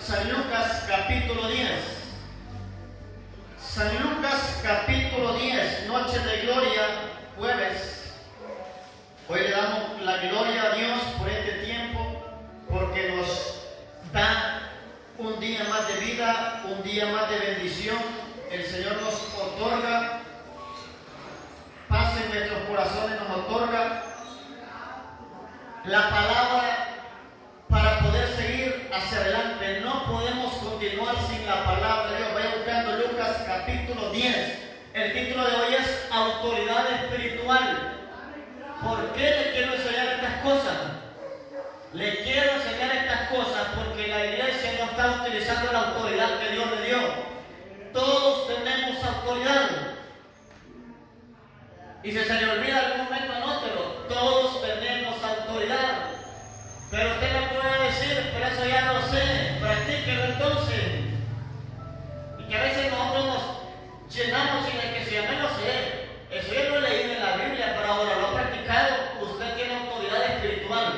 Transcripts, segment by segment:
San Lucas capítulo 10. San Lucas capítulo 10, noche de gloria, jueves. Hoy le damos la gloria a Dios por este tiempo, porque nos da un día más de vida, un día más de bendición. El Señor nos otorga paz en nuestros corazones, nos otorga la palabra para poder seguir hacia adelante. No podemos continuar sin la palabra de Dios. Vaya buscando Lucas capítulo 10. El título de hoy es Autoridad Espiritual. ¿Por qué le quiero enseñar estas cosas? Le quiero enseñar estas cosas porque la iglesia no está utilizando la autoridad que Dios le dio. Todos tenemos autoridad. Y si se le olvida algún momento, anótelo. Todos tenemos autoridad. Pero usted me puede decir, pero eso ya no lo sé, practíquelo entonces. Y que a veces nosotros nos llenamos sin el que si a mí no sé, eso yo lo he leído en la Biblia, pero ahora lo he practicado. Usted tiene autoridad espiritual.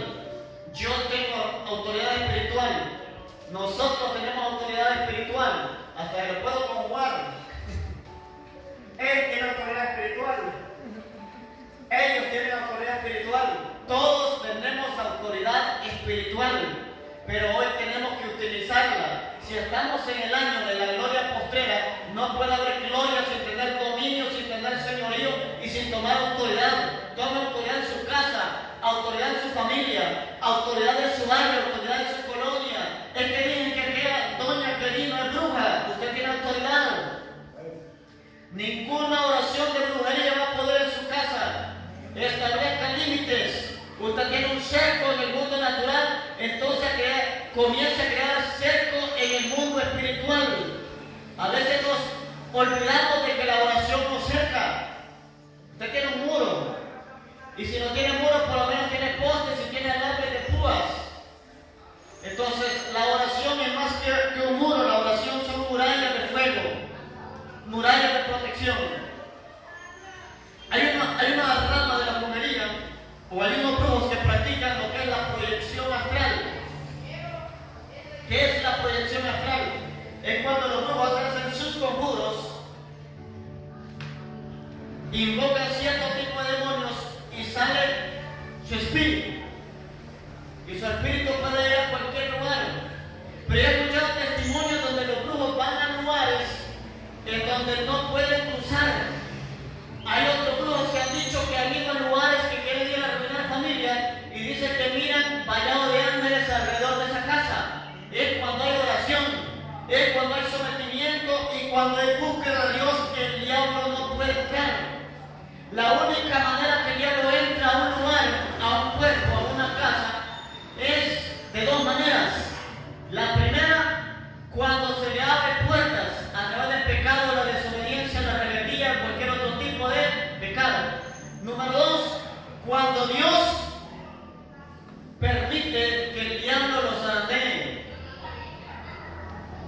Yo tengo autoridad espiritual. Nosotros tenemos autoridad espiritual. Hasta que lo puedo conjugar. Él tiene autoridad espiritual. Ellos tienen autoridad espiritual. Todos tenemos autoridad espiritual, pero hoy tenemos que utilizarla. Si estamos en el año de la gloria postrera, no puede haber gloria sin tener dominio, sin tener señorío y sin tomar autoridad. Tome autoridad en su casa, autoridad en su familia, autoridad en su barrio, autoridad en su colonia. Es que dicen que aquella doña que vino es bruja. Usted tiene autoridad. Ninguna oración de brujería va a poder en su casa. Establezca límites. Usted tiene un cerco en el mundo natural, entonces comienza a crear cerco en el mundo espiritual. A veces nos olvidamos de que la oración nos cerca. Usted tiene un muro, y si no tiene muro, por lo menos tiene postes y tiene alambres de púas. Entonces, la oración es más que un muro. La oración son murallas de fuego, murallas de protección. Hay una rama de la brujería, o hay unos brujos que practican lo que es la proyección astral. ¿Qué es la proyección astral? Es cuando los brujos hacen sus conjuros, invocan cierto tipo de demonios y sale su espíritu. Y su espíritu puede ir a cualquier lugar. Pero he escuchado testimonios donde los brujos van a lugares en donde no pueden cruzar. Hay otros brujos que han dicho que han ido a lugares que quieren ir a arruinar familia y dicen que miran vallado de ángeles alrededor de esa casa. Es cuando hay oración, es cuando hay sometimiento y cuando hay búsqueda de Dios que el diablo no puede entrar. La única manera que el diablo entra a un lugar, a un cuerpo, a una casa, es de dos maneras. La primera, cuando se le abre puertas a través del pecado, la desobediencia, la rebeldía, cualquier otro tipo de pecado. Número dos, cuando Dios permite que el diablo los zarandee.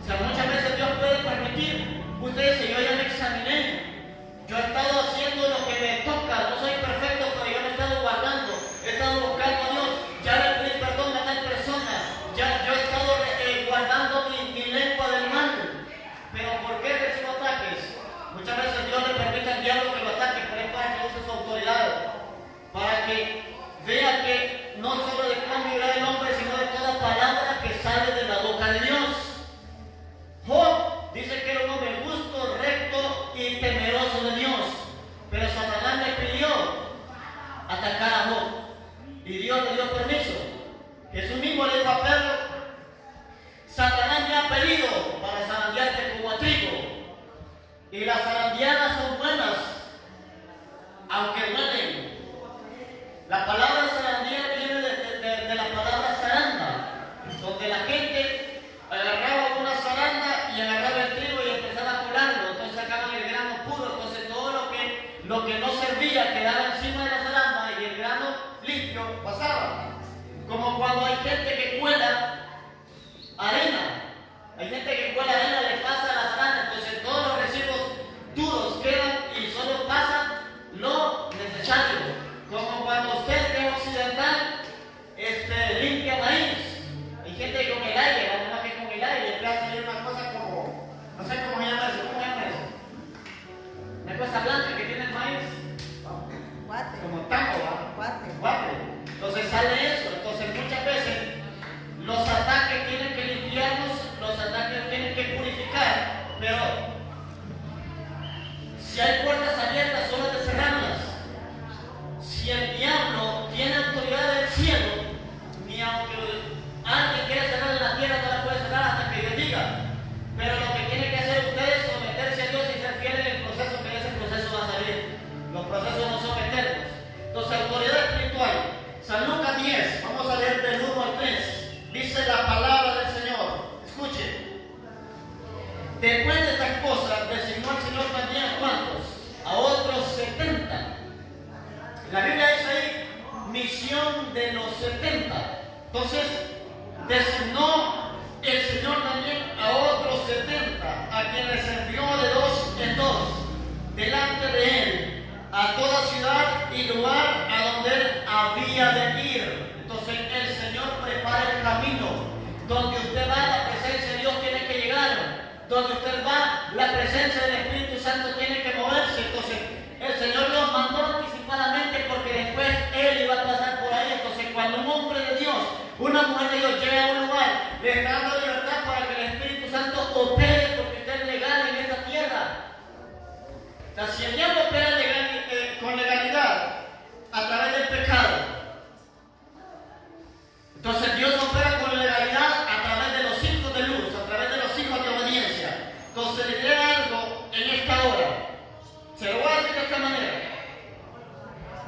O sea, muchas veces Dios puede permitir. Usted dice, yo ya me examiné. Yo he estado haciendo lo que me toca. No soy perfecto, pero yo me he estado guardando. He estado buscando a Dios. Ya le pedí perdón a tal persona. Yo he estado guardando mi lengua del mal. Pero ¿por qué recibo ataques? Muchas veces Dios le permite al diablo que lo ataque, pero es para que use su autoridad. Para que vea que no solo de pan vivirá el hombre, sino de toda palabra que sale de la boca de Dios. Job dice que era un hombre justo, recto y temeroso de Dios. Pero Satanás le pidió atacar a Job. Y Dios le dio permiso. Jesús mismo le dijo a Pedro: Satanás me ha pedido para zarandearte como a trigo. Y las zarandeadas son buenas, aunque duelen. La palabra zarandear viene de la palabra zaranda, donde la gente agarraba una zaranda y agarraba el trigo y empezaba a colarlo. Entonces sacaban el grano puro. Entonces todo lo que no servía quedaba encima de la zaranda y el grano limpio pasaba. Como cuando hay gente que cuela arena. Hay gente que cuela arena, le pasa a la zaranda. Entonces todos los residuos duros 70, a quienes envió de dos en dos, delante de él, a toda ciudad y lugar a donde él había de ir. Entonces el Señor prepara el camino. Donde usted va, la presencia de Dios tiene que llegar. Donde usted va, la presencia del Espíritu Santo tiene que moverse. Entonces el Señor los mandó anticipadamente porque después Él iba a pasar por ahí. Entonces cuando un hombre de Dios, una mujer de Dios llega a un lugar, le está dando libertad para que el Espíritu Santo opere porque usted es legal en esta tierra. O sea, si el diablo opera con legalidad a través del pecado, entonces Dios opera con legalidad a través de los hijos de luz, a través de los hijos de obediencia. Entonces le diré algo en esta hora. Se lo voy a decir de esta manera.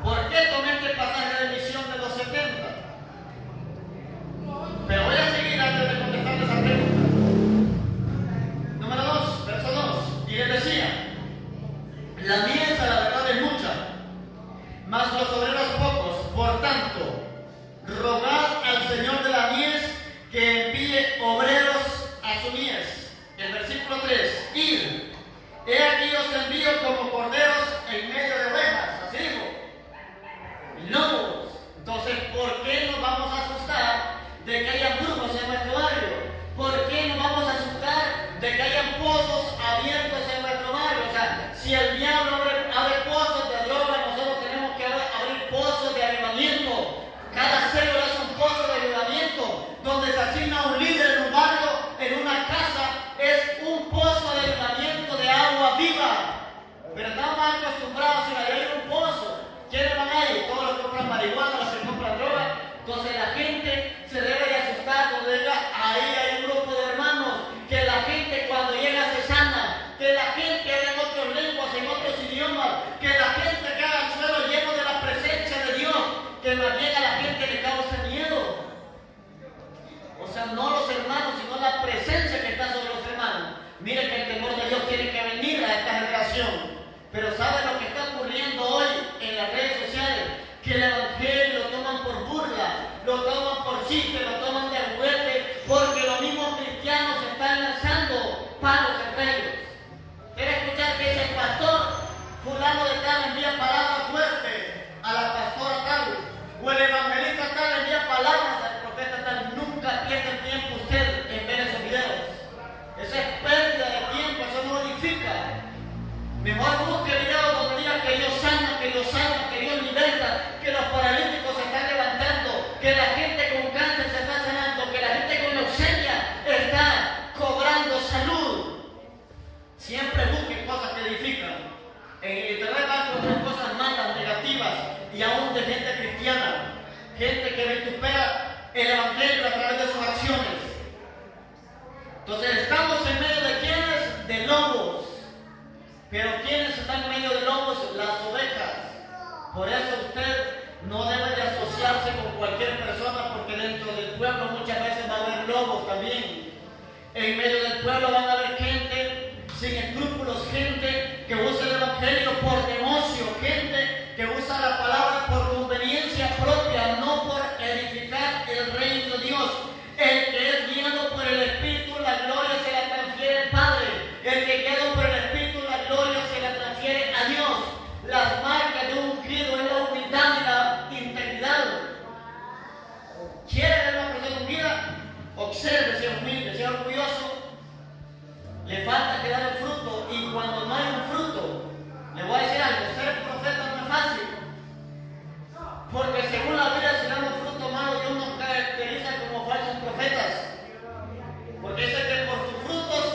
¿Por qué tomé este pasaje de visión de los 70? Pero voy a seguir antes de contestarle esa pregunta. Número 2, verso 2. Y les decía, la mies a la verdad es mucha, mas los obreros pocos. Por tanto, rogad al Señor de la mies que envíe obreros a su mies. El versículo 3. Id, he aquí os envío como corderos en medio de ovejas. Así dijo. Lobos. Entonces, ¿por qué nos vamos a asustar de que haya brujos en nuestro barrio? ¿Por qué nos vamos a asustar de que hayan pozos abiertos en nuestro barrio? O sea, si el diablo abre pozos de droga, nosotros tenemos que abrir pozos de avivamiento. Cada célula es un pozo de avivamiento, donde se asigna un líder en un barrio, en una casa, es un pozo de avivamiento de agua viva. Pero estamos más acostumbrados a ir a un pozo. ¿Quiénes van ahí? Todos los que compran marihuana, los que compran droga. Entonces la gente se debe de asustar cuando llega ahí hay un grupo de hermanos, que la gente cuando llega se sana, que la gente habla en otras lenguas, en otros idiomas, que la gente cae al suelo lleno de la presencia de Dios, que más bien a la gente le causa miedo. O sea, no los hermanos, sino la presencia que está sobre los hermanos. Mire que el temor de Dios tiene que venir a esta generación. Pero ¿sabe lo que está ocurriendo hoy en las redes sociales? Que el evangelio lo toman por burla, lo toman por chiste, lo toman de juguete, porque los mismos cristianos están lanzando palos entre ellos. ¿Quiere escuchar que ese pastor fulano de tal envía palabras fuertes a la pastora tal? O el evangelista tal envía palabras al profeta tal. Nunca pierda el tiempo usted en ver esos videos. Esa es pérdida de tiempo, eso no edifica. Mejor busque videos donde diga que Dios sana, que Dios salva, que Dios liberta, que los paralíticos se están levantando, que la gente con cáncer se está sanando, que la gente con leucemia está cobrando salud. Siempre busquen cosas que edifican. En el internet van a encontrar cosas malas, negativas y aún de gente cristiana, gente que vitupera el evangelio a través de sus acciones. Entonces estamos en medio de quienes, de lobos. Pero ¿quiénes están en medio de lobos? Las ovejas. Por eso usted no debe de asociarse con cualquier persona, porque dentro del pueblo muchas veces va a haber lobos también. En medio del pueblo van a haber gente sin escrúpulos, gente que usa el evangelio por negocio, gente que usa la palabra por conveniencia propia, no por edificar el reino de Dios. El que es guiado por el Espíritu, la gloria se la transfiere al Padre. El que guiado por el Espíritu, la gloria se la transfiere a Dios. Las marcas de un ungido es la humildad y la integridad. ¿Quiere ver una persona ungida? Observe, sea humilde, sea orgulloso. Le falta que dar el fruto, y cuando no hay un fruto, le voy a decir algo: ser profeta no es fácil. Porque según la Biblia, si damos fruto malo, Dios nos caracteriza como falsos profetas. Porque dice que por sus frutos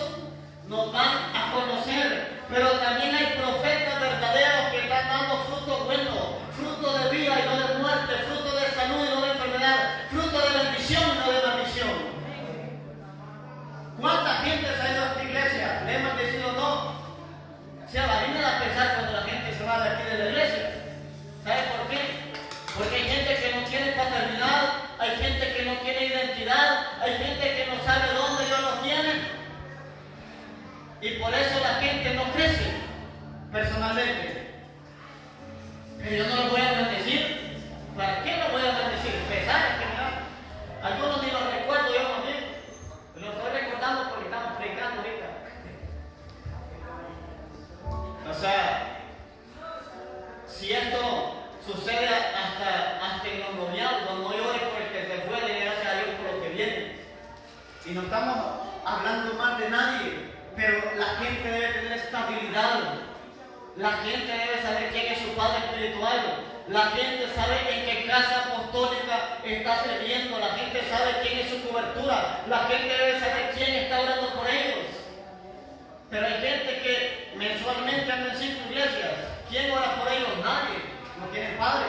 nos van a conocer. Pero también hay profetas verdaderos que están dando fruto bueno, fruto de vida y no de muerte, fruto de salud y no de enfermedad, fruto de bendición y no de maldición. ¿Cuánta gente se ha ido a esta iglesia? ¿Le hemos decidido no? O sea, la Biblia da a pensar cuando la gente se va de aquí de la iglesia. ¿Sabe por qué? Porque hay gente que no tiene paternidad, hay gente que no tiene identidad, hay gente que no sabe dónde Dios los tiene. Y por eso la gente no crece personalmente. Pero yo no lo voy a maldecir. ¿Para qué lo voy a maldecir? Pesares que me dan. Algunos ni los recuerdo yo también. Los estoy recordando porque estamos predicando ahorita. estamos hablando mal de nadie, pero la gente debe tener estabilidad. La gente debe saber quién es su padre espiritual. La gente sabe en qué casa apostólica está sirviendo. La gente sabe quién es su cobertura. La gente debe saber quién está orando por ellos. Pero hay gente que mensualmente anda en 5 iglesias. ¿Quién ora por ellos? Nadie. No tienen padre.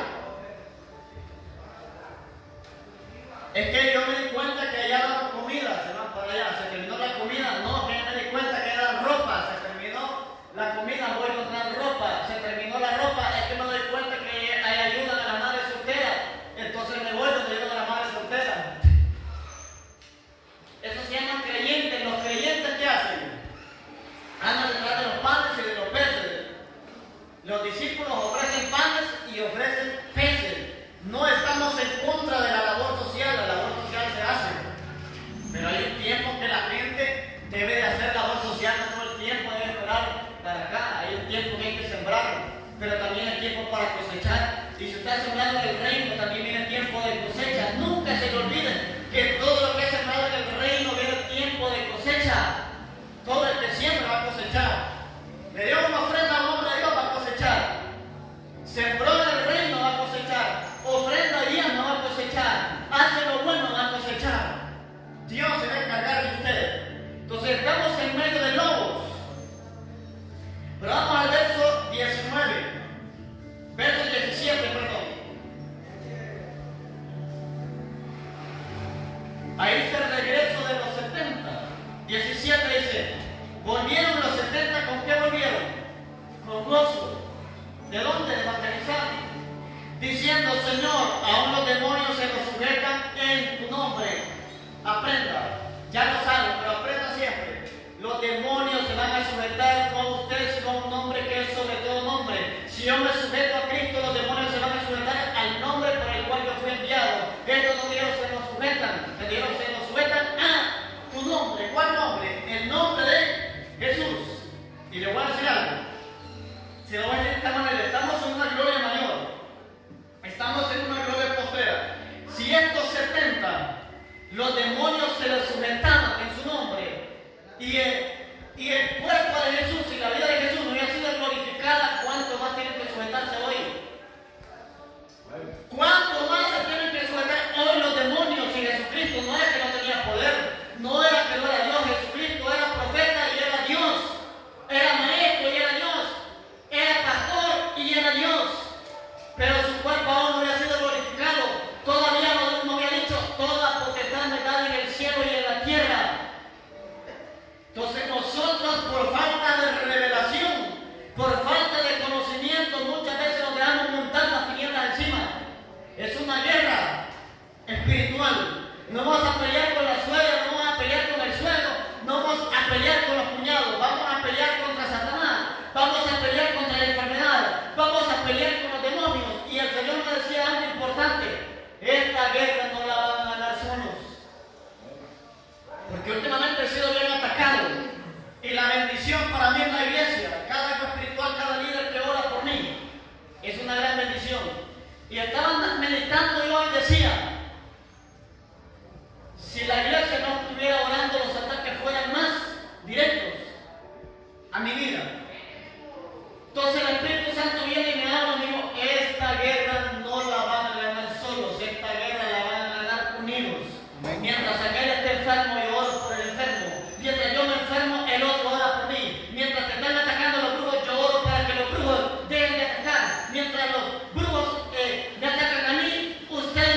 Es que yo me di cuenta que allá daban comida. Se van para allá. Se terminó la comida. No, que yo me di cuenta que daban ropa. Se terminó la comida. Voy a encontrar ropa. Se terminó la ropa. Es que me doy cuenta que hay ayuda a la madre soltera. Entonces me voy donde ayudan a la madre soltera. Eso se llama creyentes. Los creyentes, ¿qué hacen? Andan detrás de los panes y de los peces. Los discípulos ofrecen panes y ofrecen peces. No estamos en contra de la labor social. La labor social se hace. Pero hay un tiempo que la gente debe de hacer labor social. No todo el tiempo debe esperar para acá. Hay un tiempo que hay que sembrar. Pero también hay tiempo para cosechar. Y si está sembrando en el reino, también viene tiempo de cosecha. Nunca se le olviden que todo lo que es sembrado en el reino viene tiempo de cosecha. Todo el que siembra va a cosechar. Le dio una ofrenda a un hombre de Dios, va a cosechar. Sembró en el reino, va a cosechar. Ofrenda diezmo, va a cosechar. Hace lo bueno, va a cosechar. Dios se va a encargar de usted. Entonces estamos en medio de lobos. Pero vamos al verso 19. Verso 17, perdón. Ahí está el regreso de los 70. 17 dice, volvieron los 70, ¿con qué volvieron? Con gozo. ¿De dónde? De evangelizar. Diciendo, Señor, aún los demonios se nos sujetan en tu nombre. Aprenda. Ya lo saben, pero aprenda siempre. Los demonios se van a sujetar con ustedes con un nombre que es sobre todo nombre. Si yo me sujeto a Cristo, los demonios se van a sujetar al nombre por el cual yo fui enviado. Estos no Dios se nos sujetan, se nos sujetan a tu nombre. ¿Cuál nombre? El nombre de Jesús. Y le voy a decir algo. Se lo voy a decir de esta manera. Estamos en una gloria mayor. Estamos en una gloria postrera. Si estos 70, los demonios se les sujetaban en su nombre, y el cuerpo de Jesús y la vida de Jesús no había sido glorificada, ¿cuánto más tienen que sujetarse hoy? ¿Cuánto más se tienen que sujetar hoy los demonios y Jesucristo? No era que no tenía poder, no era que no era Dios. Jesucristo era profeta y era Dios, era maestro y era Dios, era pastor y era Dios, pero su cuerpo aún no había sido glorificado. Todavía no había dicho, toda potestad me da en el cielo y en la tierra. Entonces nosotros, por falta de revelación, por falta de conocimiento, muchas veces nos dejamos montar las tinieblas encima. Es una guerra espiritual. No vamos a pelear con la suegra, no vamos a pelear con el suegro, no vamos a pelear con los cuñados, vamos a pelear contra Satanás, vamos a pelear contra la enfermedad, vamos a pelear con los demonios. Y el Señor nos decía algo importante: esta guerra no la van a ganar solos. Porque últimamente he sido bien atacado. Y la bendición para mí en la iglesia, cada hijo espiritual, cada líder que ora por mí, es una gran bendición. Y estaban meditando y hoy decía, si la iglesia no estuviera orando, los ataques fueran más directos a mi vida. Entonces el Espíritu Santo viene y me habla y me dijo, esta guerra no la van a ganar solos, esta guerra la van a ganar unidos. Mientras aquel esté enfermo, yo oro por el enfermo. Mientras yo me enfermo, el otro ora por mí. Mientras te están atacando los brujos, yo oro para que los brujos dejen de atacar. Mientras los brujos me atacan a mí, usted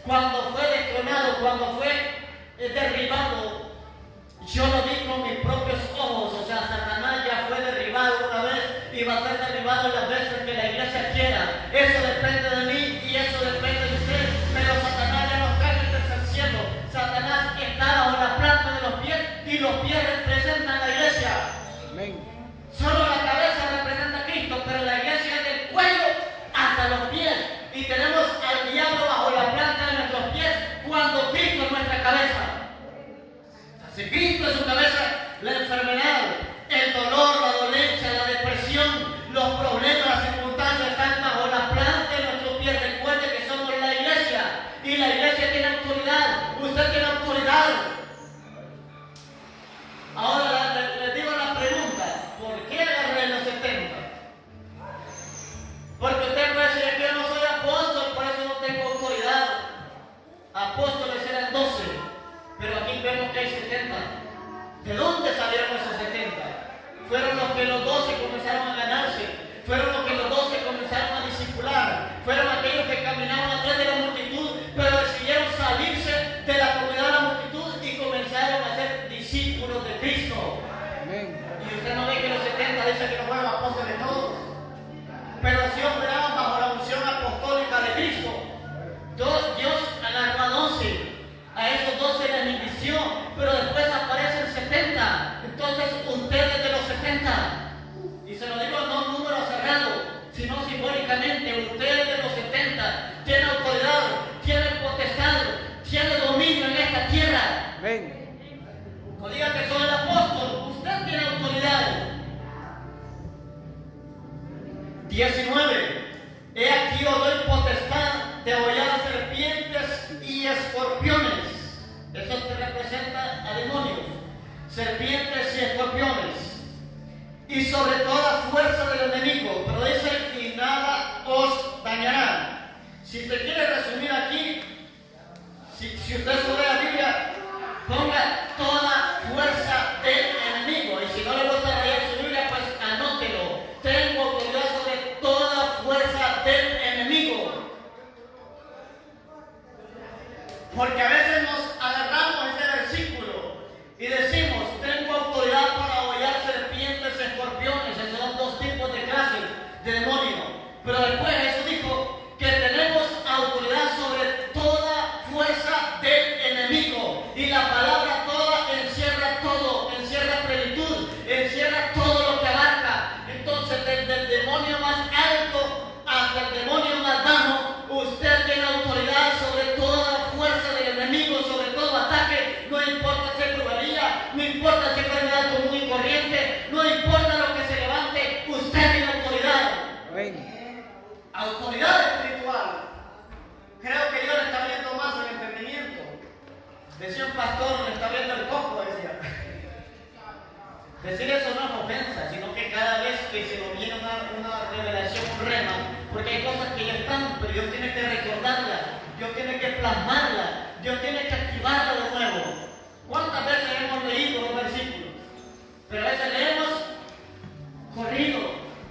cuando fue destronado, cuando fue derribado, yo lo vi con mis propios ojos. O sea, Satanás ya fue derribado una vez y va a ser derribado las veces que la iglesia quiera. Eso depende de mí y eso depende de usted. Pero Satanás ya no está en el tercer cielo. Satanás está bajo la planta de los pies y los pies representan la iglesia. Amén. Solo la cabeza representa a Cristo, pero la iglesia es del cuello hasta los pies. Y tenemos al diablo bajo la planta de nuestros pies cuando Cristo es nuestra cabeza. Si Cristo es su cabeza, la enfermedad, el dolor, la dolencia, la depresión, los problemas, las circunstancias están bajo la planta de nuestros pies. Recuerde que somos la iglesia y la iglesia tiene autoridad. Usted tiene autoridad. Ahora les digo la pregunta: ¿por qué agarré los 70? Porque usted puede decir que yo no soy apóstol, por eso no tengo autoridad. Apóstoles eran 12, pero aquí vemos que hay 70. ¿De dónde salieron esos 70? Fueron los que los 12 comenzaron a ganarse, fueron los que los 12 comenzaron a discipular, fueron aquellos que caminaban atrás de la multitud, pero decidieron salirse de la comunidad de la multitud y comenzaron a ser discípulos de Cristo. Amén. Y usted no ve que los 70 dicen que no fueron apóstoles todos, pero sí operaban bajo la unción apostólica de Cristo. Dios alargó a 12, a esos 12 les inició, pero después aparecen 70. Entonces usted es de los 70. Y se lo digo no un número cerrado, sino simbólicamente. Usted es de los 70. Tiene autoridad, tiene potestad, tiene dominio en esta tierra. Amén. No diga que soy el apóstol, usted tiene autoridad. 19. He aquí os doy potestad de hollar serpientes y escorpiones. Eso te representa a demonios. Serpientes y escorpiones. Y sobre toda fuerza del enemigo. Pero dice: y nada os dañará. Si te quiere resumir aquí, si usted sobre la Biblia, ponga toda fuerza del enemigo. Y si no le gusta leer su Biblia, pues anótelo. Tengo autoridad sobre toda fuerza del enemigo. Porque a veces nos agarramos ese versículo y decimos: tengo autoridad para hollar serpientes, escorpiones. Esos son dos tipos de clases de demonio. Pero después Jesús dijo que tenemos autoridad sobre toda fuerza del enemigo. Y la palabra toda encierra todo, encierra plenitud, encierra todo lo que abarca. Entonces, desde el demonio más alto hasta el demonio más bajo, usted tiene autoridad sobre toda fuerza del enemigo, sobre todo ataque. No importa si es brujería, no importa si es enfermedad común y corriente, no importa lo que se levante, usted tiene autoridad. Amén. Autoridad espiritual. Creo que Dios le está abriendo más el entendimiento. Decía un pastor: le está abriendo el coco, decía. Decir eso no es ofensa, sino que cada vez que se nos viene una revelación, un rema, porque hay cosas que ya están, pero Dios tiene que recordarlas, Dios tiene que plasmarlas, Dios tiene que activarla de nuevo. ¿Cuántas veces hemos leído los versículos? Pero a veces leemos corrido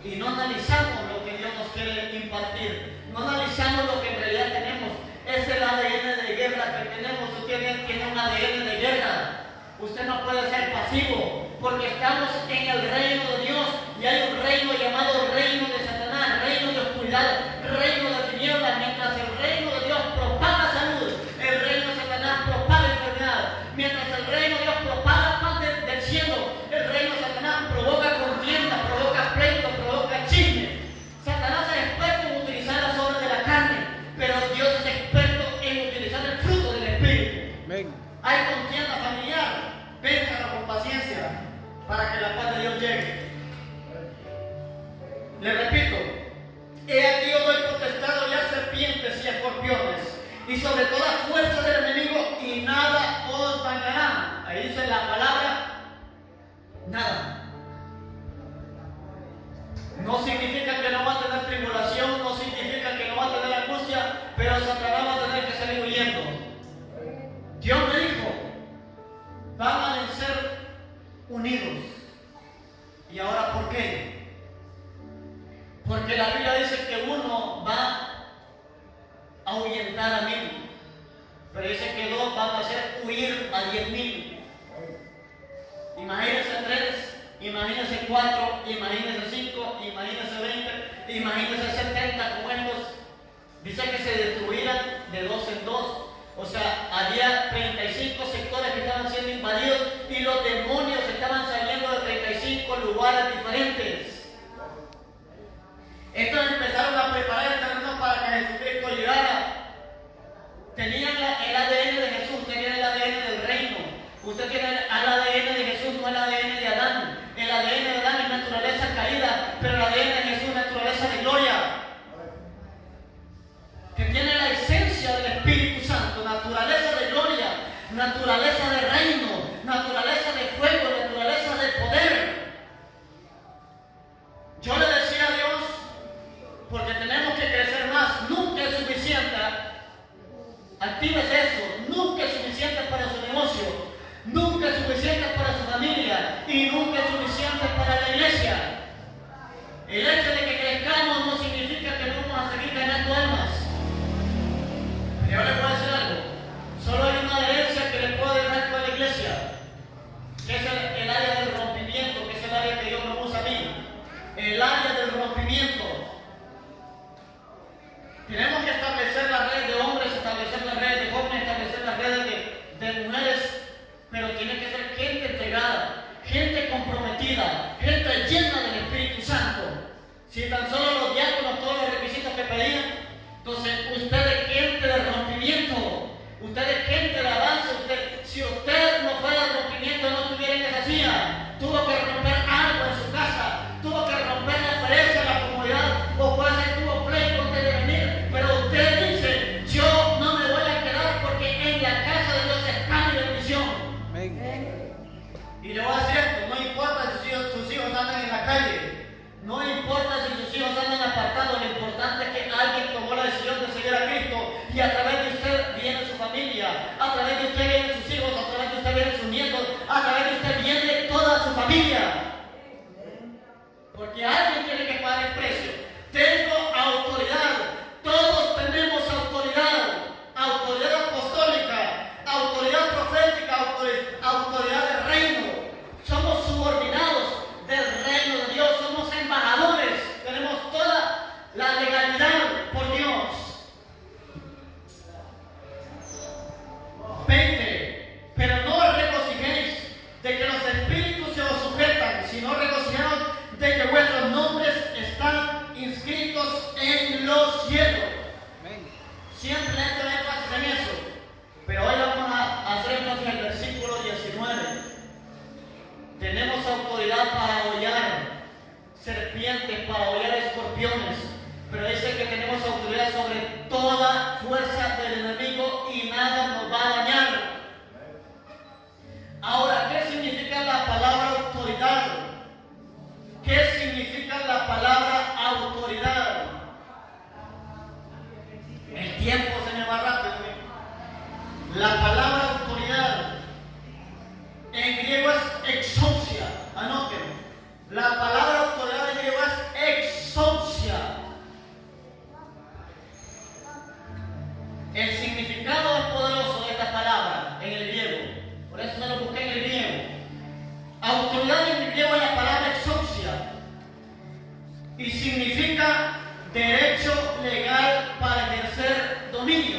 y no analizamos lo que Dios nos quiere impartir, no analizamos lo que en realidad tenemos. Es el ADN de guerra que tenemos. Usted tiene un ADN de guerra. Usted no puede ser pasivo, porque estamos en el reino de Dios y hay un reino llamado reino de Satanás, reino de oscuridad, reino de tinieblas. Mientras el reino de Dios propaga salud, el reino de Satanás propaga enfermedad. Mientras el reino de Dios propaga paz del cielo, el reino de Satanás provoca contienda, provoca pleito, provoca chisme. Satanás es experto en utilizar las obras de la carne, pero Dios es experto en utilizar el fruto del Espíritu. Amén. Hay contienda familiar, vénsalo con paciencia para que la paz de Dios llegue. Le repito: he aquí os doy potestad de hollar serpientes y escorpiones, y sobre toda fuerza del enemigo, y nada os dañará. Ahí dice la palabra nada. No significa que no va a tener tribulación, no significa que no va a tener angustia, pero Satanás va a tener que salir huyendo. Dios me dijo: van a vencer unidos. ¿Y ahora por qué? Porque la Biblia dice que uno va a ahuyentar a mil pero dice que 2 van a hacer huir a 10,000. Imagínense 3, imagínense 4, imagínense 5, imagínense 20, imagínense 70 como estos. Dice que se destruirán de 2 en 2. O sea, había 35 sectores que estaban siendo invadidos y los demonios estaban saliendo de 35 lugares diferentes. Estos empezaron a preparar el terreno para que Jesucristo llegara. Tenían el ADN de Jesús, tenían el ADN del reino. Usted tiene el ADN de Jesús, no el ADN de Adán. El ADN de Adán es naturaleza caída, pero el ADN de Jesús es naturaleza de gloria. Que tiene la esencia del Espíritu Santo, naturaleza de gloria, naturaleza de reino, naturaleza de fuego, naturaleza de poder. Yo le decía a Dios, porque tenemos que crecer más, nunca es suficiente. Actives eso, nunca es suficiente para su negocio, nunca es suficiente para su familia y nunca es suficiente para la iglesia. El hecho de que crezcamos no significa que no vamos a seguir ganando almas. Yo le puedo decir algo, solo hay una herencia que le puedo dejar a la iglesia, que es el área del rompimiento, que es el área que Dios me usa a mí, el área del rompimiento. Tenemos que establecer la red de hombres, establecer la red de jóvenes, establecer la red de mujeres, pero tiene que ser gente entregada, gente comprometida, gente llena del Espíritu Santo. Si tan solo los diáconos todos los requisitos que pedían, entonces usted es gente de rompimiento, usted es gente de avance. Si usted no fuera de rompimiento, no estuviera en esa silla. Tuvo que romper algo en su casa, tuvo que romper la pereza en la comunidad, o puede ser tuvo pleito antes de venir, pero usted dice, yo no me voy a quedar porque en la casa de Dios está mi bendición. Amén. Y le voy a decir esto, no importa si sus hijos andan en la calle, no importa si sus hijos andan apartados, lo importante es que alguien tomó la decisión de seguir a Cristo y a través de usted viene su familia, a través de usted vienen sus hijos, a través de usted vienen sus nietos, a través de usted viene toda su familia. Porque alguien tiene que pagar el precio. Tengo autoridad, todos tenemos autoridad, autoridad apostólica, autoridad profética, autoridad del reino. Somos subordinados del reino de Dios, somos embajadores, tenemos toda la legalidad por Dios. 20. Pero no os regocijéis de que los espíritus se os sujetan, sino regocijaos de que vuestros nombres están inscritos en los cielos. Amén. Siempre he hecho énfasis en eso, pero hoy vamos a hacer énfasis en el versículo 19. Tenemos autoridad para hollar serpientes, para hollar escorpiones, pero dice que tenemos autoridad sobre toda fuerza del enemigo y nada nos va a dañar. Ahora, ¿qué significa la palabra autoridad? ¿Qué significa la palabra autoridad? El tiempo se me va rápido. La palabra autoridad en griego es exousia. Anótenlo. La palabra autoridad en griego es exousia. El significado es poderoso de esta palabra en el griego. Por eso se lo busqué en el griego. Autoridad en el griego es la palabra exousia y significa derecho legal para ejercer dominio.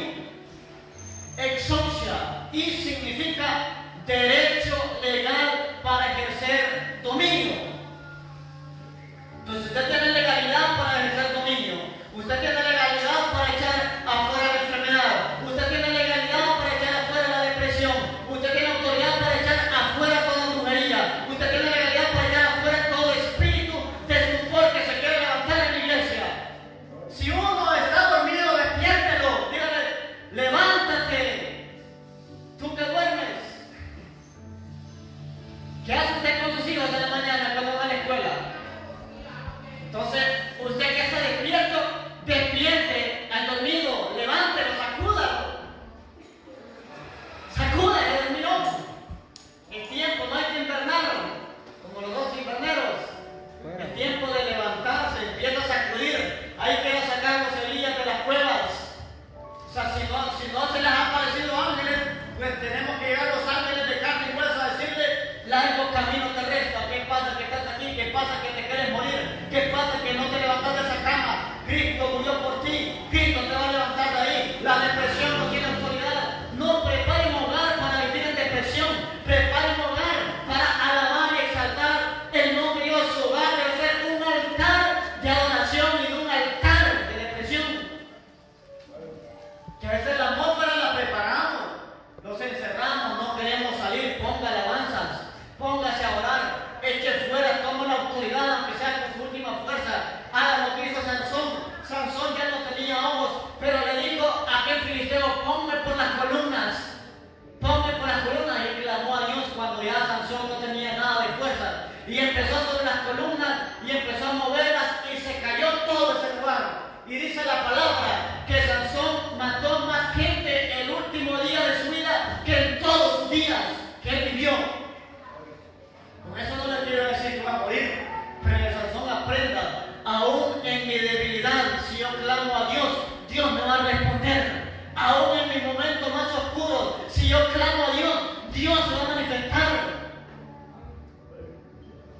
Exousia y significa derecho legal para ejercer dominio. Entonces usted tiene legalidad para ejercer dominio, usted tiene legalidad para echar afuera la enfermedad, usted tiene legalidad para echar afuera la depresión, usted tiene autoridad para echar afuera toda brujería, usted tiene legalidad para echar afuera todo espíritu de estupor que se quiere levantar en la iglesia. Si uno está dormido, despiértelo, dígale, levántate, tú que duermes. yo clamo a Dios, Dios se va a manifestar.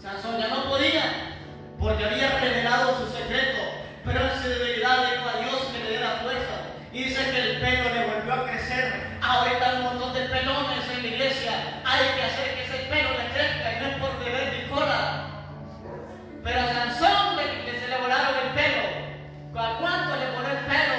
Sansón ya no podía, porque había revelado su secreto, pero en su debilidad dijo a Dios que le diera fuerza. Y dice que el pelo le volvió a crecer. Ahorita hay un montón de pelones en la iglesia. Hay que hacer que ese pelo le crezca y no es por beber ni cola. Pero a Sansón se le volaron el pelo. ¿A cuánto le voló el pelo?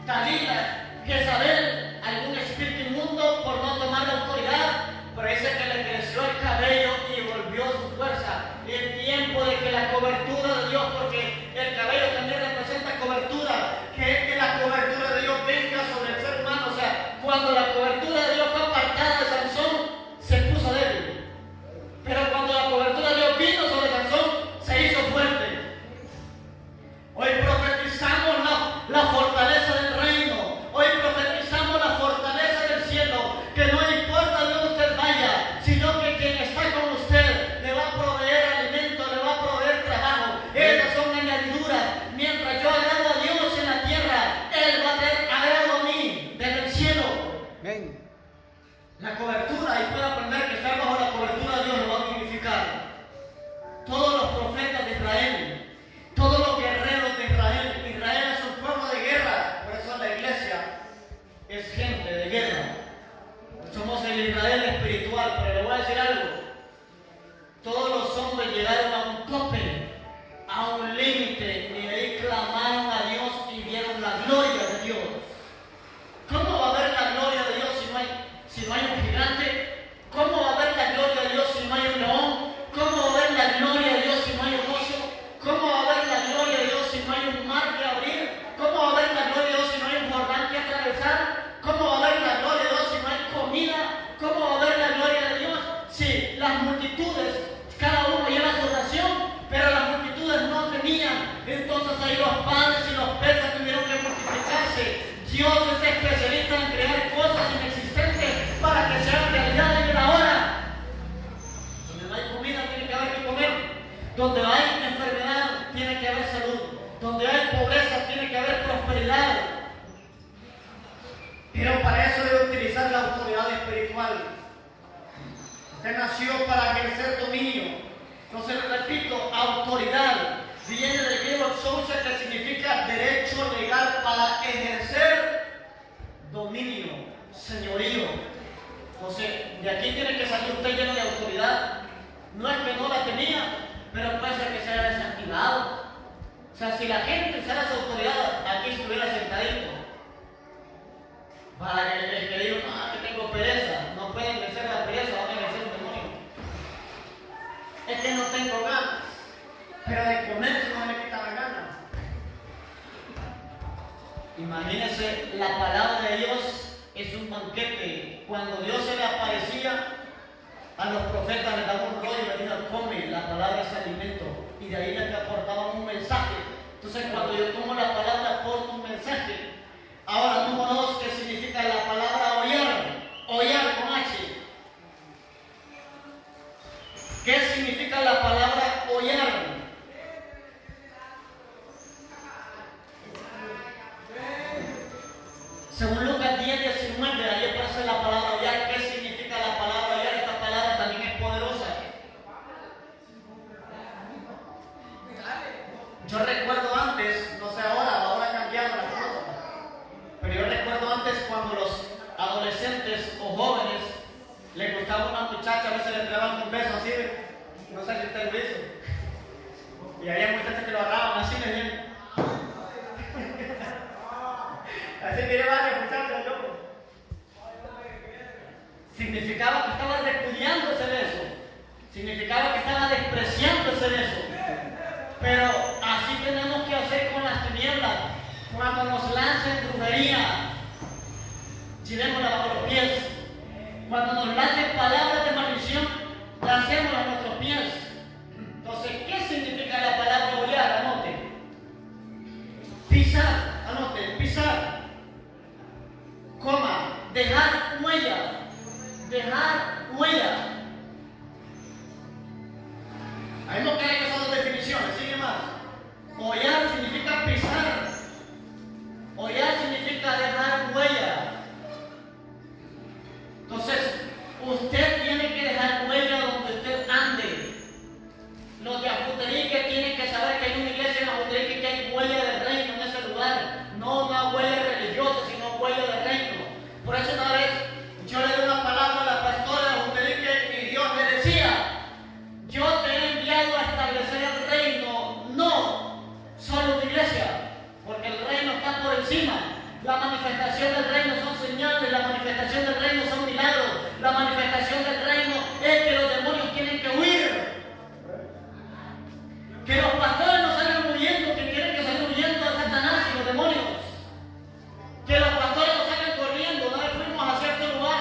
Dalila, Jezabel, algún espíritu inmundo por no tomar la autoridad. Pero dice que le creció el cabello y volvió su fuerza. Y el tiempo de que la cobertura de Dios, porque el cabello también representa cobertura, que la cobertura de Dios venga sobre el ser humano. O sea, cuando la cobertura de Dios fue apartada de Sansón, se puso débil. Pero cuando la cobertura de Dios vino sobre Sansón, se hizo fuerte. Hoy profetizamos la fortaleza del reino. Hoy profetizamos la fortaleza del cielo. Que no importa de dónde usted vaya, sino que quien está con usted le va a proveer alimento, le va a proveer trabajo. Esas son añadiduras. Mientras yo agrado a Dios en la tierra, Él va a tener agrado a mí desde el cielo. Amén. La cobertura, y puede aprender que estar bajo la cobertura de Dios lo va a dignificar. Todos los profetas de Israel, todos los guerreros de Israel, Israel es un pueblo de guerra, por eso la iglesia es gente de guerra. Somos el Israel espiritual, pero le voy a decir algo. Todos los hombres llegaron a un tope, a un límite, y ahí clamaron a Dios y vieron la gloria de Dios. ¿Cómo va a haber la gloria de Dios si no hay un gigante? ¿Cómo va a haber la gloria de Dios si no hay un león? ¿Cómo va a haber la gloria de Dios si no hay un oso? ¿Cómo va a haber la gloria de Dios si no hay un mar que abrir? ¿Cómo va a haber la gloria de Dios si no hay un Jordán que atravesar? ¿Cómo va a haber la gloria de Dios si no hay comida? ¿Cómo va a haber la gloria de Dios si las multitudes, cada uno lleva su ración, pero las multitudes no tenían? Entonces ahí los panes y los peces tuvieron que multiplicarse. Dios es especialista en crear cosas inexistentes para que sean realidad en la hora. Donde no hay comida tiene que haber que comer. Donde hay enfermedad tiene que haber salud. Donde hay pobreza tiene que haber prosperidad. Pero para eso debe utilizar la autoridad espiritual. Usted nació para ejercer dominio. Entonces repito, autoridad viene del griego exousia, que significa derecho legal para ejercer dominio, señorío. Entonces, de aquí tiene que salir usted lleno de autoridad. No es que no la tenía, pero puede ser que se haya desactivado. O sea, si la gente usara esa autoridad, aquí estuviera sentadito. Para el que diga, que tengo pereza, no pueden vencer la pereza, van a vencer un demonio. Es que no tengo ganas, pero de comer no me quita la gana. Imagínense, la palabra de Dios es un banquete. Cuando Dios se le aparecía a los profetas, les daba un rollo y les dijo, come, la palabra es alimento. Y de ahí les aportaban un mensaje. Entonces, cuando yo tomo la palabra, aporto un mensaje. Ahora, número 2, ¿qué significa la palabra hollar? Hollar con H. ¿Qué significa la palabra hollar? Según Lucas 10:19, ahí aparece la palabra hollar. ¿Qué significa la palabra hollar? Esta palabra también es poderosa. Yo recuerdo antes, no sé ahora ha cambiado las cosas, pero yo recuerdo antes cuando los adolescentes o jóvenes les gustaba una muchacha, a veces les daban un beso así, no sé si usted lo hizo, y había muchachas que lo agarraban así, le decían, así miré varias muchachas, yo. Significaba que estaba repudiando ese beso, significaba que estaba despreciando ese beso. Pero así tenemos que hacer con las tinieblas. Cuando nos lancen brujería, llevémosla bajo los pies. Cuando nos lancen palabras de maldición, lancémosla a nuestros pies. Entonces, ¿qué significa la palabra hollar? Anote. Pisar, anote, pisar. Coma, dejar huella. Dejar huella. Ahí no quieren que son dos definiciones, sigue más. Hollar significa pisar. Hollar significa dejar huella. manifestación del reino son señales, la manifestación del reino son milagros, la manifestación del reino es que los demonios tienen que huir. Que los pastores no salgan huyendo, que quieren que salgan huyendo a Satanás y los demonios. Que los pastores no salgan corriendo. Una vez fuimos a cierto lugar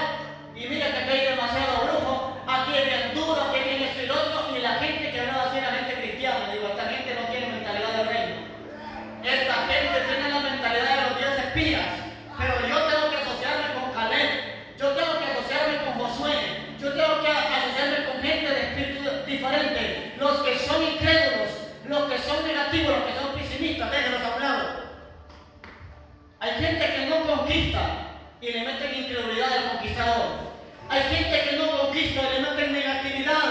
y mira que aquí hay demasiado brujo, aquí hay bien duro, aquí hay bien esto y lo otro, y la gente que hablaba así era gente cristiana. Digo, esta gente no tiene mentalidad del reino. Esta gente tiene la mentalidad de los dioses espías. Pero yo tengo que asociarme con Caleb, yo tengo que asociarme con Josué, yo tengo que asociarme con gente de espíritu diferente. Los que son incrédulos, los que son negativos, los que son pesimistas, déjenlos a un lado. Hay gente que no conquista y le meten incredulidad al conquistador. Hay gente que no conquista y le meten negatividad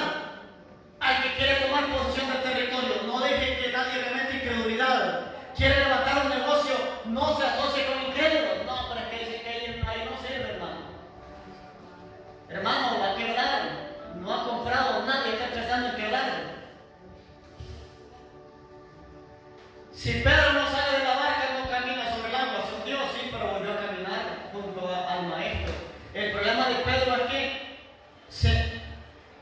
al que quiere tomar posesión del territorio. No dejen que nadie le meta incredulidad. Quiere levantar un negocio, no se asocie con incrédulos. No, pero es que dice que ahí no sirve, hermano. Hermano, va a quebrar. No ha comprado, nadie está pensando en quebrar. Si Pedro no sale de la barca, no camina sobre el agua. Se hundió, sí, pero volvió a caminar junto al maestro. El problema de Pedro es que se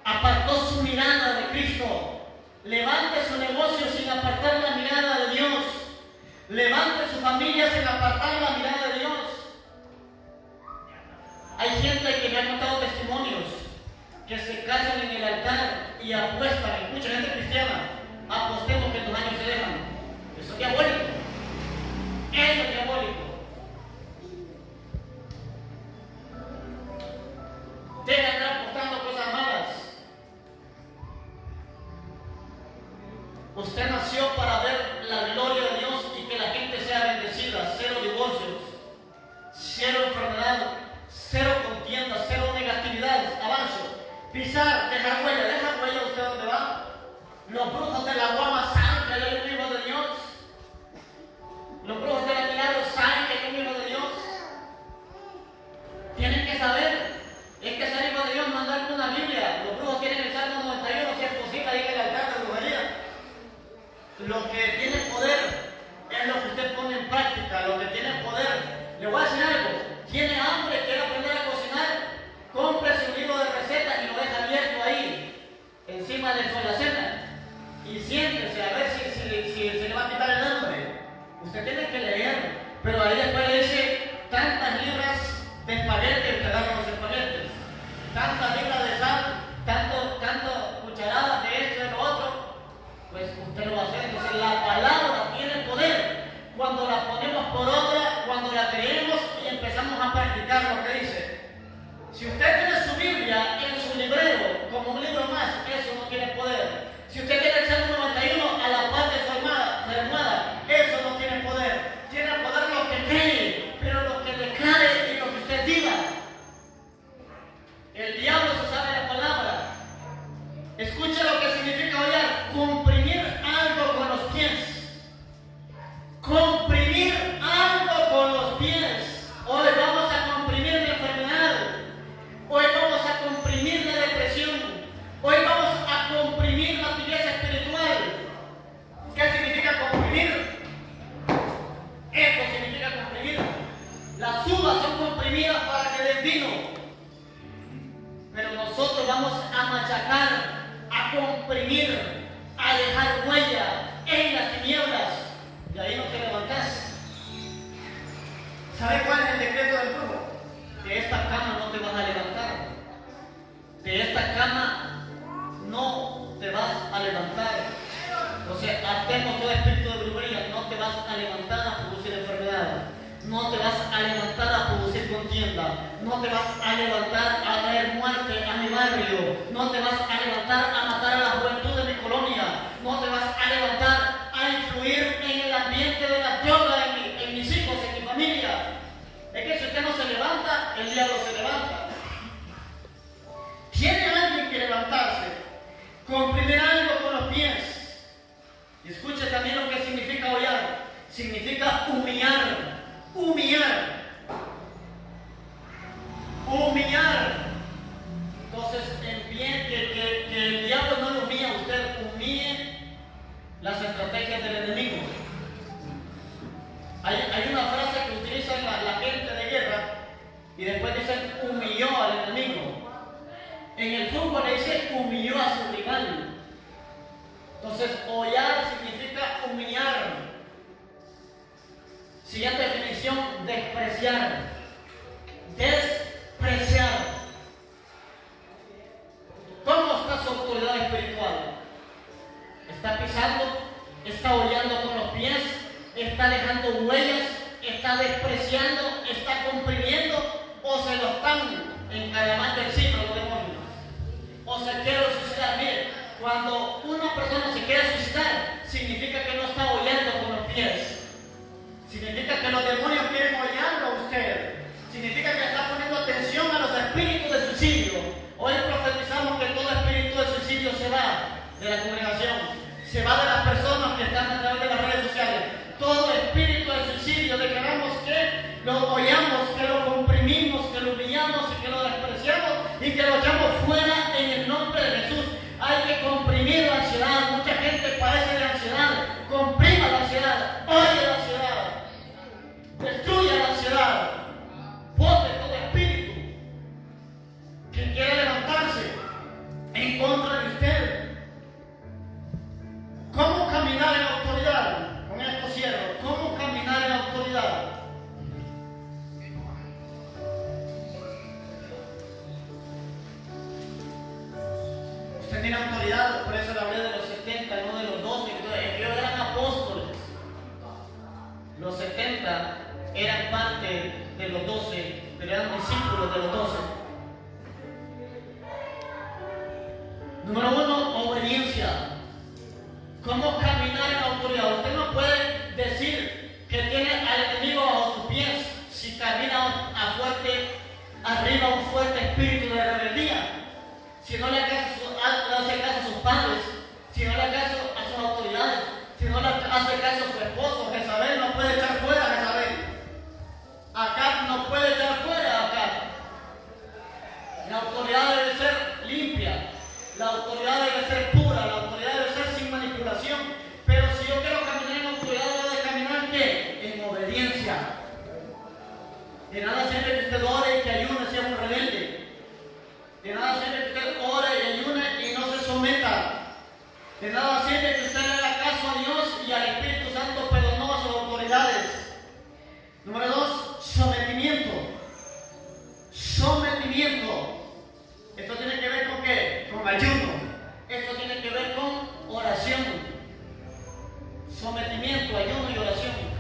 apartó su mirada de Cristo. Levante su negocio sin apartar la mirada de Dios. Levante su familia sin apartar la mirada de Dios. Hay gente que me ha contado testimonios que se casan en el altar y apuestan. Escucha, gente cristiana, apostemos que tus años se dejan. Eso es diabólico. Eso es diabólico. Deja de estar apostando cosas malas. Usted nació para ver la gloria de Dios y que la gente sea bendecida. Cero divorcios, cero enfermedad, cero contienda, cero negatividad. Avanzo. Pisar, dejar huella usted dónde va. Los brujos de la Guama saben que hay un hijo de Dios. Los brujos de la Milagro saben que hay un hijo de Dios. Tienen que saber. Es que ser hijo de Dios, mandarle una Biblia. Los brujos tienen el Salmo 91, si es posible, ahí en el altar de brujería. Lo que tiene poder es lo que usted pone en práctica. Lo que tiene poder. Le voy a decir algo. Tiene hambre, quiere aprender a cocinar. Cómprese un libro de recetas y lo deja abierto ahí, encima de su alacena. Y siéntese a ver si se le va a quitar el hambre. Usted tiene que leer. Pero ahí después le dice tantas libras de espaguetes, usted agarra los espaguetes. Tantas libras de sal, tanto cucharadas de esto y de lo otro. Pues usted lo va a hacer. Entonces la palabra tiene poder cuando la ponemos por obra, cuando la creemos y empezamos a practicar lo que dice. Si usted tiene su Biblia en su librero como un libro más, eso no tiene poder. Si usted tiene el Salmo 91 a la par de su almohada, eso no tiene poder. Tiene poder lo que cree, pero lo que declare y lo que usted diga. El diablo se sabe la palabra. Escuche lo que significa hollar. Comprimir algo con los pies. Comprimir algo con los pies. Hoy vamos a comprimir la enfermedad. Hoy vamos a comprimir la depresión. Hoy vamos a comprimir la tibieza espiritual. ¿Qué significa comprimir? Esto significa comprimir. Las uvas son comprimidas para que den vino. Pero nosotros vamos a machacar, a comprimir, a dejar huella en las tinieblas. Y ahí no te levantás. ¿Sabe cuál es el decreto del brujo? De esta cama no te vas a levantar. De esta cama no te vas a levantar. O sea, atemos todo espíritu de brujería. No te vas a levantar a producir enfermedad. No te vas a levantar a producir contienda. No te vas a levantar a traer muerte a mi barrio. No te vas a levantar a matar a la juventud de mi colonia. No te vas a levantar a influir en el ambiente de la droga en mis hijos, en mi familia. Es que si usted no se levanta, el diablo se levanta. Tiene alguien que levantarse, comprimir algo con los pies. Y escuche también lo que significa hollar. Significa humillar. Humillar. Humillar. Entonces, que el diablo no lo humilla a usted, humille las estrategias del enemigo. Hay una frase que utilizan la gente de despreciar. Despreciar. ¿Cómo está su autoridad espiritual? ¿Está pisando? ¿Está hollando con los pies? ¿Está dejando huellas? ¿Está despreciando? ¿Está comprimiendo? ¿O se lo están encadenando encima los demonios? ¿O se quiere suicidar? Mire, cuando una persona se quiere suicidar, significa que no está hollando con los pies. Significa que los demonios quieren hollarlo a usted. Significa que está poniendo atención a los espíritus de suicidio. Hoy profetizamos que todo espíritu de suicidio se va de la congregación, se va de las personas que están a través de las redes sociales. Todo espíritu de suicidio declaramos que lo hollamos, que lo comprimimos, que lo humillamos y que lo despreciamos y que lo echamos fuera en el nombre de Jesús. Hay que comprimir la ansiedad. Mucha gente padece de ansiedad. Comprima la ansiedad, oye la ansiedad, destruya la ansiedad, bote todo espíritu que quiere levantarse en contra de usted. ¿Cómo caminar en autoridad? Con esto cierro. ¿Cómo caminar en autoridad? Usted tiene autoridad, por eso le hablé de los 70, no de los 12. Ellos eran apóstoles. Los 70 eran parte de los 12, pero eran discípulos de los 12. Número 1, obediencia. ¿Cómo caminar en autoridad? Usted no puede decir que tiene al enemigo bajo sus pies si camina arriba un fuerte espíritu de rebeldía. Si no le hace caso a sus padres, si no le hace caso a sus autoridades, si no le hace caso a su esposo, Jezabel no puede echar fuera a Jezabel. Acab no puede echar fuera a Acab. La autoridad debe ser limpia, la autoridad debe ser pura, la autoridad debe ser sin manipulación. Pero si yo quiero caminar en autoridad, debo de caminar ¿qué? En obediencia. De nada sirve que usted ore y que ayune, sea un rebelde. De nada sirve que usted ore y ayune y no se someta. De nada sirve que usted le haga caso a Dios y al Espíritu Santo, pero no a sus autoridades. Número 2, sometimiento. Sometimiento. Esto tiene que ver con ¿qué? Con ayuno. Esto tiene que ver con oración. Sometimiento, ayuno y oración.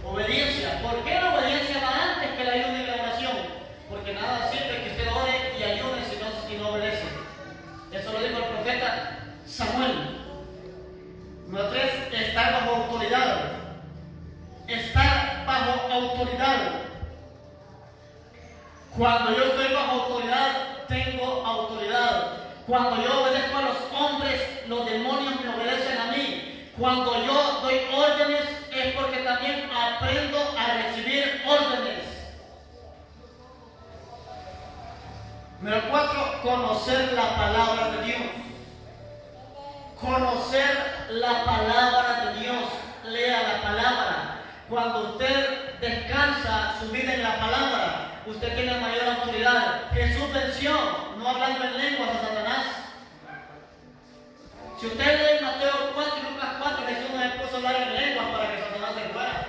Obediencia. ¿Por qué la obediencia va antes que el ayuno y la oración? Porque nada sirve que usted ore y ayune si no obedece. Eso lo dijo el profeta Samuel. Número 3, estar bajo autoridad. Estar bajo autoridad. Cuando yo estoy bajo autoridad, tengo autoridad. Cuando yo obedezco a los hombres, los demonios me obedecen a mí. Cuando yo doy órdenes, es porque también aprendo a recibir órdenes. Número 4, conocer la palabra de Dios. Conocer la palabra de Dios. Lea la palabra. Cuando usted descansa su vida en la palabra, usted tiene mayor autoridad. Jesús venció, no hablando en lenguas a Satanás. Si usted lee Mateo 4 y Lucas 4, Jesús no le puso a hablar en lenguas para que Satanás se fuera,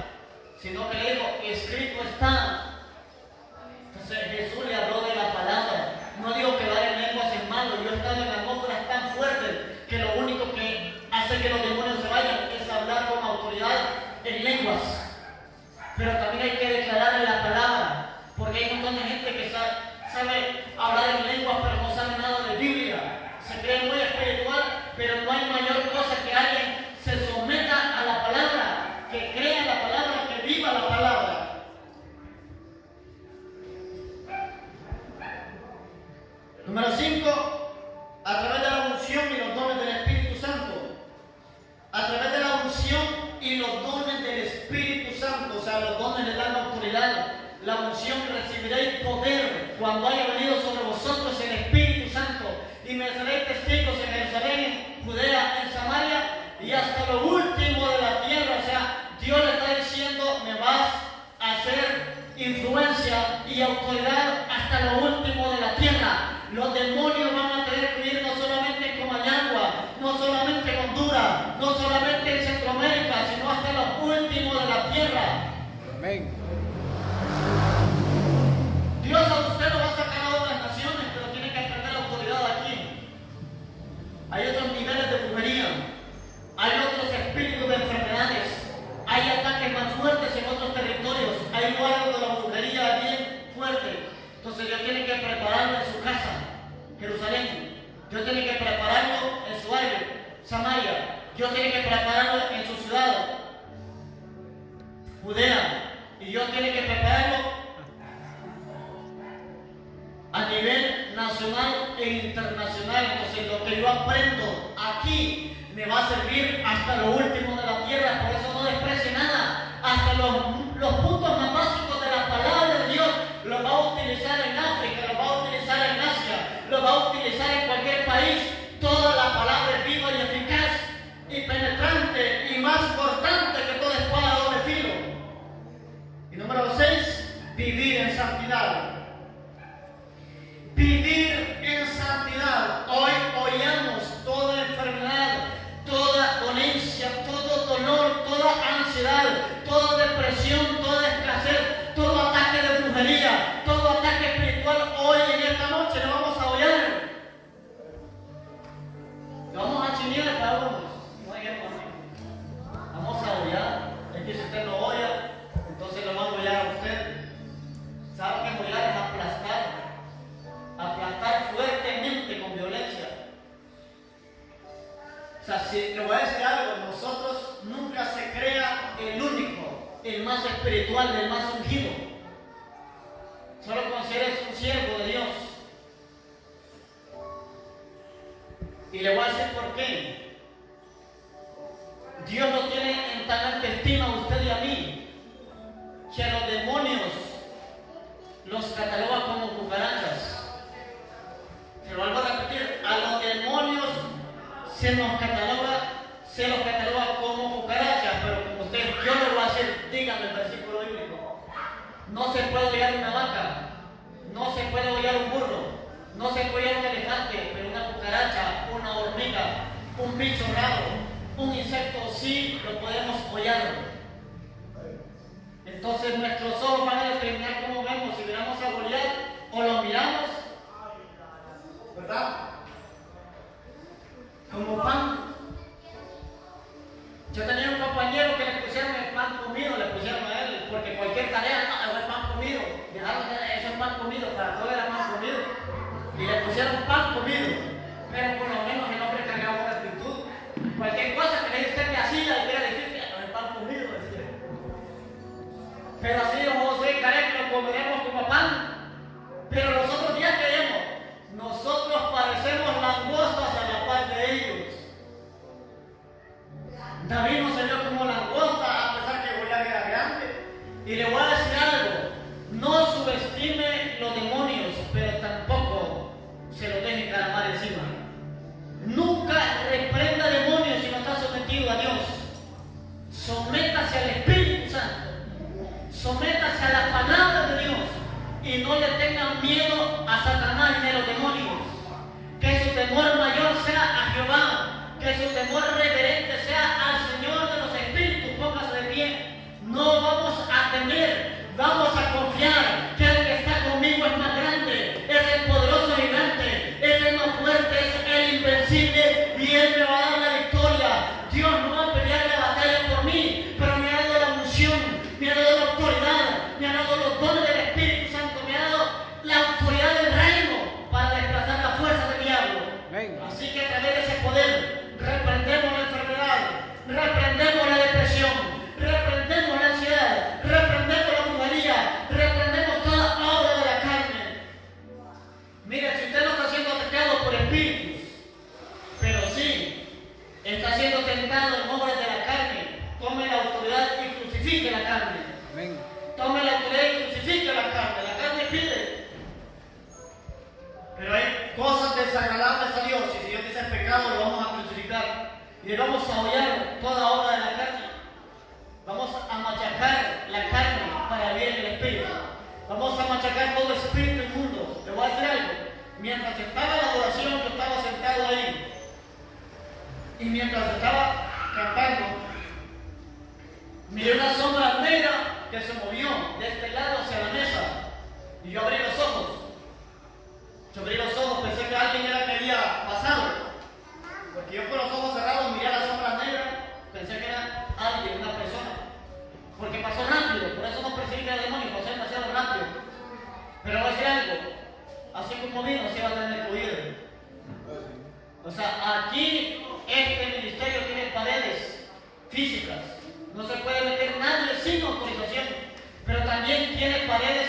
sino que le dijo, escrito está. Entonces Jesús le habló de la palabra. No digo que hablar en lenguas es malo. Yo he estado en atmósferas tan fuertes que lo único que hace que los demonios se vayan es hablar con autoridad en lenguas. Pero también hay que declarar en la palabra, porque hay un montón de gente que sabe hablar en lenguas pero no sabe nada de Biblia. Se cree muy espiritual, pero no hay mayor cosa que alguien se someta a la palabra, que crea la palabra, que viva la palabra. Número 5, a través de la unción y los dones del Espíritu Santo. A través de la unción y los dones del Espíritu Santo, o sea, los dones le dan autoridad. La unción recibiréis poder cuando haya venido sobre vosotros el Espíritu Santo, y me seréis testigos en Jerusalén, en Judea, en Samaria y hasta lo último de la tierra. O sea, Dios le está diciendo, me vas a hacer influencia y autoridad hasta lo último de la tierra. Los demonios van a tener que ir no solamente en Comayagua, no solamente en Honduras, no solamente en Centroamérica, sino hasta lo último de la tierra. Amén. Entonces Dios tiene que prepararlo en su casa, Jerusalén. Dios tiene que prepararlo en su área, Samaria. Dios tiene que prepararlo en su ciudad, Judea. Y Dios tiene que prepararlo a nivel nacional e internacional. Entonces lo que yo aprendo aquí me va a servir hasta lo último de la tierra. Por eso no desprecie nada. Hasta los puntos más básicos de la palabra de Dios los va a utilizar en África, los va a utilizar en Asia, los va a utilizar en cualquier país. Toda la palabra es viva y eficaz y penetrante y más cortante que toda espada de doble filo. Y número 6, vivir en santidad. Vivir en santidad. Hoy odiamos toda enfermedad, toda dolencia, todo dolor, toda ansiedad, toda depresión, toda escasez, todo ataque de brujería, todo ataque espiritual. Hoy en esta noche lo vamos a odiar. Lo vamos a chinear cada uno. No hay hermano. Vamos a odiar. Es que si usted no odia, entonces lo van a odiar a usted. ¿Sabe que odiar es aplastar? Aplastar fuertemente con violencia. O sea, si le voy a decir algo, nosotros nunca se crea el único, el más espiritual, el más ungido. Solo consideres un siervo de Dios. Y le voy a decir por qué. Dios nos tiene en tan alta estima a usted y a mí, que a los demonios los cataloga como cucarachas. Se lo vuelvo a repetir, a los demonios se los cataloga como cucarachas, pero como usted, yo le voy a decir, dígame el versículo bíblico. No se puede hollar una vaca, no se puede hollar un burro, no se puede hollar un elefante, pero una cucaracha, una hormiga, un bicho raro, un insecto sí lo podemos hollar. Entonces nuestros ojos van a determinar cómo vemos, si miramos a Goliat o lo miramos, ¿verdad? Como pan. Yo tenía un compañero que le pusieron el pan comido, le pusieron a él, porque cualquier tarea, no, es pan comido. Dejaron eso es pan comido, para todo era pan comido. Y le pusieron pan comido. Pero por lo menos el hombre cargaba una actitud. Cualquier cosa que le dice que hacía, y era decir, no es pan comido, decía. Pero así José Caleb lo comeremos como pan. Pero los otros días creemos, nosotros parecemos langostas a la par de ellos. David no se vio como langosta a pesar que Goliat era grande. Y le voy a decir algo, no subestime los demonios, pero tampoco se los deje calamar encima. Nunca reprenda demonios si no está sometido a Dios. Sométase al Espíritu Santo. Sométase a la palabra de Dios. Y no le tengan miedo a Satanás ni a los demonios. Que su temor mayor sea a Jehová. Que su temor reverente sea al Señor de los Espíritus. Póngase de pie. No vamos a temer, vamos a confiar que el que está conmigo es más grande, es el poderoso gigante, es el más fuerte, es el invencible y Él me va a dar la victoria. Dios no va a pelear la batalla por mí, pero me ha dado la unción, me ha dado la autoridad, me ha dado los dones del Espíritu Santo, me ha dado la autoridad del reino para desplazar la fuerza del diablo. Así que a través de ese poder reprendemos la enfermedad, reprendemos la depresión, reprendemos la ansiedad, reprendemos la brujería, reprendemos toda obra de la carne. Mire, si usted no está siendo atacado por espíritus, pero sí está siendo tentado en obras de la carne, tome la autoridad y crucifique la carne. Amén. Tome la autoridad y crucifique la carne pide. Pero hay cosas desagradables a Dios, y si Dios dice el pecado, lo vamos a crucificar. Y le vamos a hollar toda obra de la carne. Vamos a machacar la carne para bien el espíritu. Vamos a machacar todo espíritu inmundo. Le voy a decir algo. Mientras estaba la adoración, yo estaba sentado ahí. Y mientras estaba cantando, miré una sombra negra que se movió de este lado hacia la mesa. Y yo abrí los ojos. Pensé que alguien era que había pasado. Porque yo con los ojos cerrados miré a la sombra negra, pensé que era alguien, una persona. Porque pasó rápido, por eso no perseguí al demonio, pasó demasiado rápido. Pero voy a decir algo, físicas. No se puede meter nadie sin autorización, pero también tiene paredes